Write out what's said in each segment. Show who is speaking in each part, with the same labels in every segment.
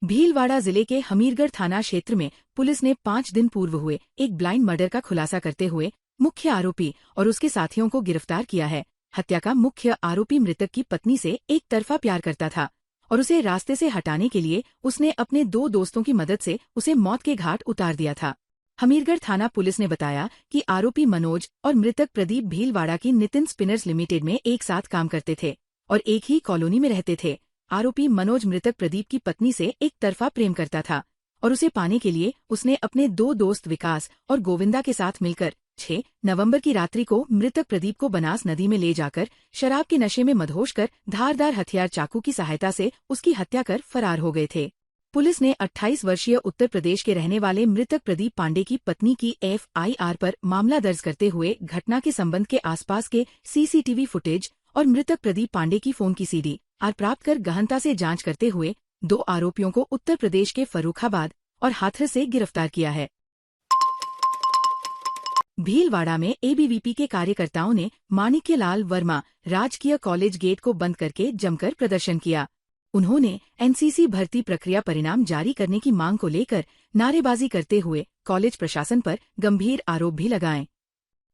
Speaker 1: भीलवाड़ा जिले के हमीरगढ़ थाना क्षेत्र में पुलिस ने 5 दिन पूर्व हुए एक ब्लाइंड मर्डर का खुलासा करते हुए मुख्य आरोपी और उसके साथियों को गिरफ्तार किया है। हत्या का मुख्य आरोपी मृतक की पत्नी से एक तरफा प्यार करता था और उसे रास्ते से हटाने के लिए उसने अपने 2 दोस्तों की मदद से उसे मौत के घाट उतार दिया था। हमीरगढ़ थाना पुलिस ने बताया कि आरोपी मनोज और मृतक प्रदीप भीलवाड़ा की नितिन स्पिनर्स लिमिटेड में एक साथ काम करते थे और एक ही कॉलोनी में रहते थे। आरोपी मनोज मृतक प्रदीप की पत्नी से एक तरफा प्रेम करता था और उसे पाने के लिए उसने अपने 2 दोस्त विकास और गोविंदा के साथ मिलकर 6 नवंबर की रात्रि को मृतक प्रदीप को बनास नदी में ले जाकर शराब के नशे में मदहोश कर धारदार हथियार चाकू की सहायता से उसकी हत्या कर फरार हो गए थे। पुलिस ने 28 वर्षीय उत्तर प्रदेश के रहने वाले मृतक प्रदीप पांडे की पत्नी की FIR पर मामला दर्ज करते हुए घटना के संबंध के आसपास के CCTV फुटेज और मृतक प्रदीप पांडे की फोन की CDR प्राप्त कर गहनता से जांच करते हुए 2 आरोपियों को उत्तर प्रदेश के फर्रुखाबाद और हाथरस से गिरफ्तार किया है। भीलवाड़ा में ABVP के कार्यकर्ताओं ने माणिक्यलाल वर्मा राजकीय कॉलेज गेट को बंद करके जमकर प्रदर्शन किया। उन्होंने NCC भर्ती प्रक्रिया परिणाम जारी करने की मांग को लेकर नारेबाजी करते हुए कॉलेज प्रशासन पर गंभीर आरोप भी लगाए।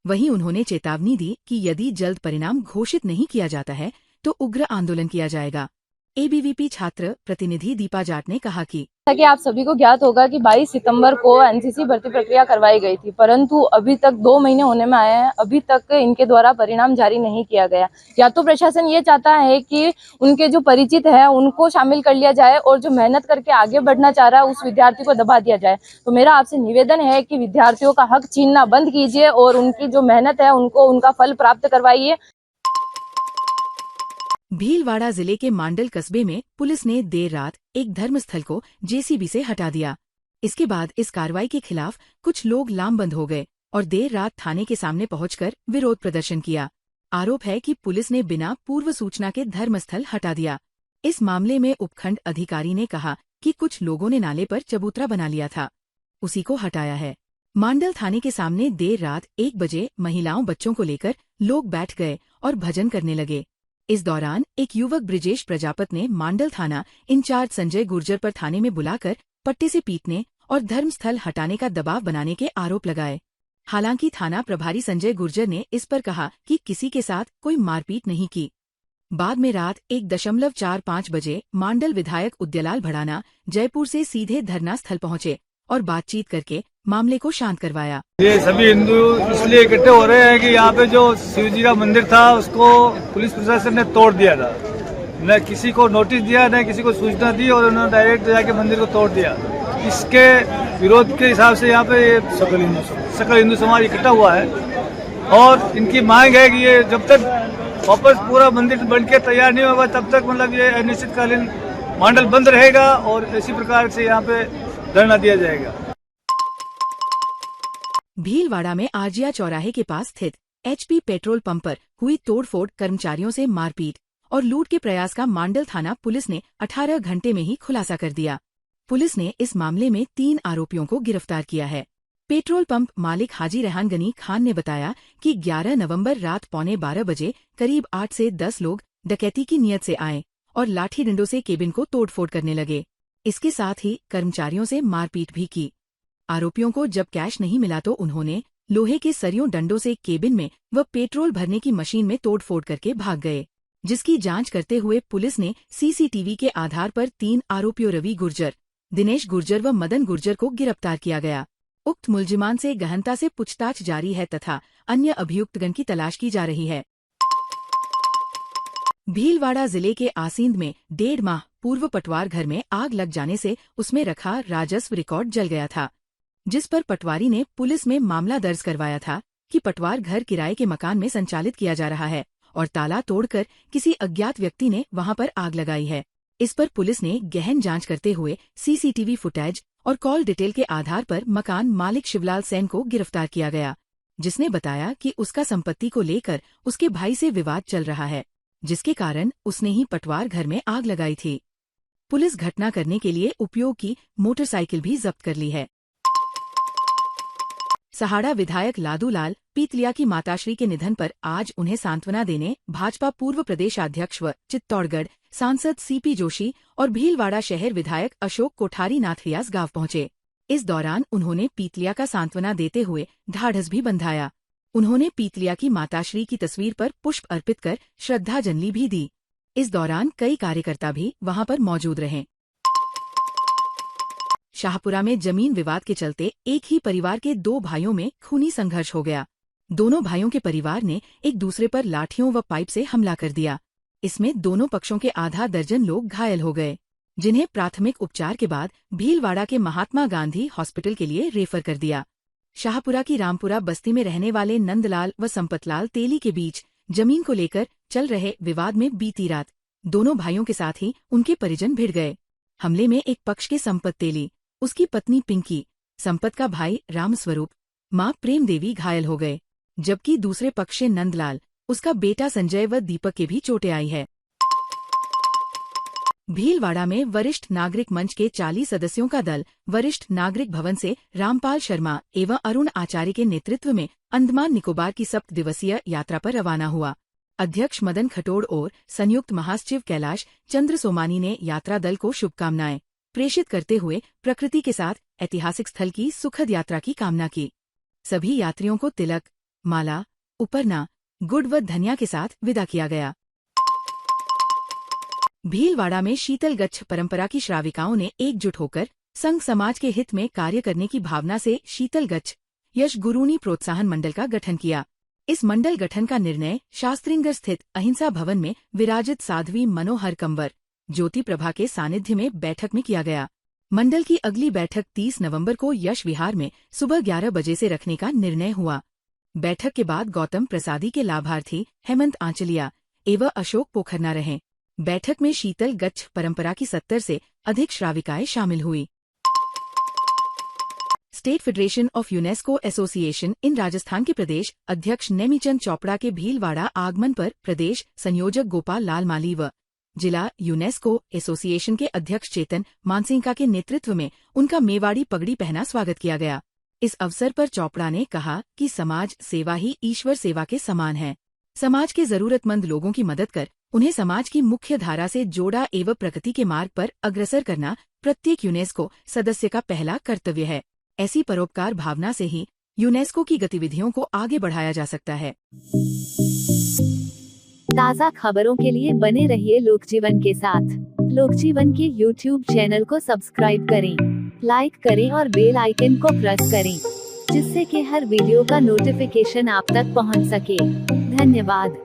Speaker 1: वहीं उन्होंने चेतावनी दी कि यदि जल्द परिणाम घोषित नहीं किया जाता है तो उग्र आंदोलन किया जाएगा। ABVP छात्र प्रतिनिधि दीपा जाट ने कहा कि
Speaker 2: जैसा कि आप सभी को ज्ञात होगा कि 22 सितंबर को NCC भर्ती प्रक्रिया करवाई गई थी, परंतु अभी तक 2 महीने होने में आए हैं, अभी तक इनके द्वारा परिणाम जारी नहीं किया गया। या तो प्रशासन ये चाहता है कि उनके जो परिचित है उनको शामिल कर लिया जाए और जो मेहनत करके आगे बढ़ना चाह रहा है उस विद्यार्थी को दबा दिया जाए। तो मेरा आपसे निवेदन है कि विद्यार्थियों का हक छीनना बंद कीजिए और उनकी जो मेहनत है उनको उनका फल प्राप्त करवाइए।
Speaker 1: भीलवाड़ा जिले के मांडल कस्बे में पुलिस ने देर रात एक धर्मस्थल को JCB से हटा दिया। इसके बाद इस कार्रवाई के खिलाफ कुछ लोग लामबंद हो गए और देर रात थाने के सामने पहुंचकर विरोध प्रदर्शन किया। आरोप है कि पुलिस ने बिना पूर्व सूचना के धर्मस्थल हटा दिया। इस मामले में उपखंड अधिकारी ने कहा कि कुछ लोगों ने नाले पर चबूतरा बना लिया था, उसी को हटाया है। मांडल थाने के सामने देर रात 1 बजे महिलाओं बच्चों को लेकर लोग बैठ गए और भजन करने लगे। इस दौरान एक युवक ब्रिजेश प्रजापत ने मांडल थाना इंचार्ज संजय गुर्जर पर थाने में बुलाकर पट्टे से पीटने और धर्मस्थल हटाने का दबाव बनाने के आरोप लगाए। हालांकि थाना प्रभारी संजय गुर्जर ने इस पर कहा कि किसी के साथ कोई मारपीट नहीं की। बाद में रात 1:45 बजे मांडल विधायक उद्यलाल भड़ाना जयपुर से सीधे धरना स्थल पहुंचे और बातचीत करके मामले को शांत करवाया।
Speaker 3: ये सभी हिंदू इसलिए इकट्ठे हो रहे हैं कि यहाँ पे जो शिव जी का मंदिर था उसको पुलिस प्रशासन ने तोड़ दिया था। न किसी को नोटिस दिया, न किसी को सूचना दी और उन्होंने डायरेक्ट जाके मंदिर को तोड़ दिया। इसके विरोध के हिसाब से यहाँ पे सकल हिंदू समाज इकट्ठा हुआ है और इनकी मांग है कि ये जब तक वापस पूरा मंदिर बन के तैयार नहीं होगा तब तक मतलब ये अनिश्चितकालीन मांडल बंद रहेगा और इसी प्रकार से यहाँ पे धरना दिया जाएगा।
Speaker 1: भीलवाड़ा में आजिया चौराहे के पास स्थित HP पेट्रोल पंप पर हुई तोड़फोड़, कर्मचारियों से मारपीट और लूट के प्रयास का मांडल थाना पुलिस ने 18 घंटे में ही खुलासा कर दिया। पुलिस ने इस मामले में 3 आरोपियों को गिरफ्तार किया है। पेट्रोल पंप मालिक हाजी रेहान गनी खान ने बताया कि 11 नवंबर रात 11:15 बजे करीब 8 से 10 लोग डकैती की नीयत से आए और लाठी डंडों से केबिन को तोड़फोड़ करने लगे। इसके साथ ही कर्मचारियों से मारपीट भी की। आरोपियों को जब कैश नहीं मिला तो उन्होंने लोहे के सरियों डंडों से केबिन में व पेट्रोल भरने की मशीन में तोड़फोड़ करके भाग गए, जिसकी जांच करते हुए पुलिस ने CCTV के आधार पर 3 आरोपियों रवि गुर्जर, दिनेश गुर्जर व मदन गुर्जर को गिरफ्तार किया गया। उक्त मुलजिमान से गहनता से पूछताछ जारी है तथा अन्य अभियुक्तगण की तलाश की जा रही है। भीलवाड़ा जिले के आसींद में 1.5 माह पूर्व पटवार घर में आग लग जाने से उसमें रखा राजस्व रिकॉर्ड जल गया था, जिस पर पटवारी ने पुलिस में मामला दर्ज करवाया था कि पटवार घर किराए के मकान में संचालित किया जा रहा है और ताला तोड़कर किसी अज्ञात व्यक्ति ने वहां पर आग लगाई है। इस पर पुलिस ने गहन जांच करते हुए CCTV फुटेज और कॉल डिटेल के आधार पर मकान मालिक शिवलाल सेन को गिरफ्तार किया गया, जिसने बताया कि उसका संपत्ति को लेकर उसके भाई से विवाद चल रहा है, जिसके कारण उसने ही पटवार घर में आग लगाई थी। पुलिस घटना करने के लिए उपयोग की मोटरसाइकिल भी जब्त कर ली है। सहाड़ा विधायक लादूलाल पीतलिया की माताश्री के निधन पर आज उन्हें सांत्वना देने भाजपा पूर्व प्रदेशाध्यक्ष व चित्तौड़गढ़ सांसद सीपी जोशी और भीलवाड़ा शहर विधायक अशोक कोठारी नाथ रियाज गांव पहुंचे। इस दौरान उन्होंने पीतलिया का सांत्वना देते हुए ढाढ़स भी बंधाया। उन्होंने पीतलिया की माताश्री की तस्वीर पर पुष्प अर्पित कर श्रद्धांजलि भी दी। इस दौरान कई कार्यकर्ता भी वहां पर मौजूद रहे। शाहपुरा में जमीन विवाद के चलते एक ही परिवार के 2 भाइयों में खूनी संघर्ष हो गया। दोनों भाइयों के परिवार ने एक दूसरे पर लाठियों व पाइप से हमला कर दिया। इसमें दोनों पक्षों के आधा दर्जन लोग घायल हो गए, जिन्हें प्राथमिक उपचार के बाद भीलवाड़ा के महात्मा गांधी हॉस्पिटल के लिए रेफर कर दिया। शाहपुरा की रामपुरा बस्ती में रहने वाले नंदलाल व संपतलाल तेली के बीच जमीन को लेकर चल रहे विवाद में बीती रात दोनों भाइयों के साथ ही उनके परिजन भिड़ गए। हमले में एक पक्ष के संपत तेली, उसकी पत्नी पिंकी, संपत का भाई रामस्वरूप, मां प्रेम देवी घायल हो गए, जबकि दूसरे पक्ष से नंदलाल, उसका बेटा संजय व दीपक के भी चोटें आई है। भीलवाड़ा में वरिष्ठ नागरिक मंच के 40 सदस्यों का दल वरिष्ठ नागरिक भवन से रामपाल शर्मा एवं अरुण आचार्य के नेतृत्व में अंडमान निकोबार की 7 दिवसीय यात्रा पर रवाना हुआ। अध्यक्ष मदन खटोड़ और संयुक्त महासचिव कैलाश चंद्र सोमानी ने यात्रा दल को शुभकामनाएं प्रेषित करते हुए प्रकृति के साथ ऐतिहासिक स्थल की सुखद यात्रा की कामना की। सभी यात्रियों को तिलक, माला, उपरना, गुड़ व धनिया के साथ विदा किया गया। भीलवाड़ा में शीतल गच्छ परंपरा की श्राविकाओं ने एकजुट होकर संघ समाज के हित में कार्य करने की भावना से शीतल गच्छ यश गुरूनी प्रोत्साहन मंडल का गठन किया। इस मंडल गठन का निर्णय शास्त्रीनगर स्थित अहिंसा भवन में विराजित साध्वी मनोहर कंवर ज्योति प्रभा के सानिध्य में बैठक में किया गया। मंडल की अगली बैठक 30 नवंबर को यश विहार में सुबह 11 बजे से रखने का निर्णय हुआ। बैठक के बाद गौतम प्रसादी के लाभार्थी हेमंत आंचलिया एवं अशोक पोखरना रहे। बैठक में शीतल गच्छ परंपरा की 70 से अधिक श्राविकाएं शामिल हुई। State federation of UNESCO association in Rajasthan के प्रदेश अध्यक्ष नेमीचंद चोपड़ा के भीलवाड़ा आगमन पर प्रदेश संयोजक गोपाल लाल माली व जिला यूनेस्को एसोसिएशन के अध्यक्ष चेतन मानसिंह के नेतृत्व में उनका मेवाड़ी पगड़ी पहना स्वागत किया गया। इस अवसर पर चोपड़ा ने कहा कि समाज सेवा ही ईश्वर सेवा के समान है। समाज के जरूरतमंद लोगों की मदद कर उन्हें समाज की मुख्य धारा से जोड़ा एवं प्रगति के मार्ग पर अग्रसर करना प्रत्येक यूनेस्को सदस्य का पहला कर्तव्य है। ऐसी परोपकार भावना से ही यूनेस्को की गतिविधियों को आगे बढ़ाया जा सकता है।
Speaker 4: ताज़ा खबरों के लिए बने रहिए लोकजीवन के साथ। लोकजीवन के YouTube चैनल को सब्सक्राइब करें, लाइक करें और बेल आइकन को प्रेस करें, जिससे कि हर वीडियो का नोटिफिकेशन आप तक पहुंच सके। धन्यवाद।